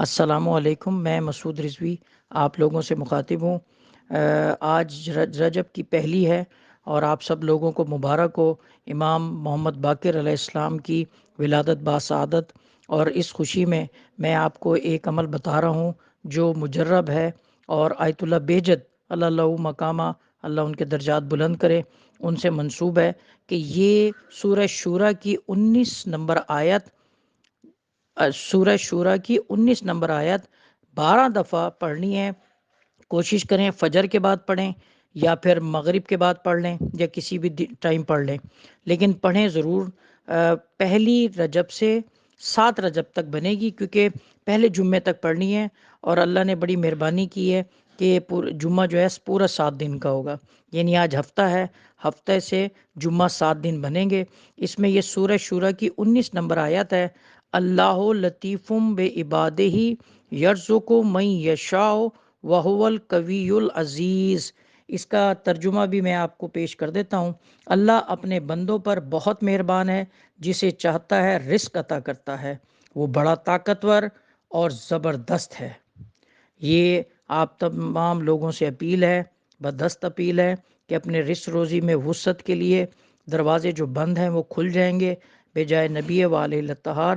السلام علیکم، میں مسعود رضوی آپ لوگوں سے مخاطب ہوں۔ آج رجب کی پہلی ہے اور آپ سب لوگوں کو مبارک ہو امام محمد باقر علیہ السلام کی ولادت باسعادت۔ اور اس خوشی میں آپ کو ایک عمل بتا رہا ہوں جو مجرب ہے اور آیت اللہ بیجت اللہ مقامہ، اللہ ان کے درجات بلند کرے، ان سے منسوب ہے کہ یہ سورہ شورى کی 19 نمبر آیت، سورہ شورى کی 19 نمبر آیت 12 دفعہ پڑھنی ہے۔ کوشش کریں فجر کے بعد پڑھیں یا پھر مغرب کے بعد پڑھ لیں یا کسی بھی ٹائم پڑھ لیں، لیکن پڑھیں ضرور۔ پہلی رجب سے 7 رجب تک بنے گی، کیونکہ پہلے جمعے تک پڑھنی ہے، اور اللہ نے بڑی مہربانی کی ہے کہ جمعہ جو ہے پورا 7 دن کا ہوگا، یعنی آج ہفتہ ہے، ہفتے سے جمعہ 7 دن بنیں گے۔ اس میں یہ سورہ شورى کی 19 نمبر آیت ہے، اللہ لطیفم بے عبادہ یرزق من یشاء وہو القوی العزیز۔ اس کا ترجمہ بھی میں آپ کو پیش کر دیتا ہوں۔ اللہ اپنے بندوں پر بہت مہربان ہے، جسے چاہتا ہے رزق عطا کرتا ہے، وہ بڑا طاقتور اور زبردست ہے۔ یہ آپ تمام لوگوں سے اپیل ہے، بدست اپیل ہے کہ اپنے رزق روزی میں وسعت کے لیے دروازے جو بند ہیں وہ کھل جائیں گے، بجائے نبی والہ الطہار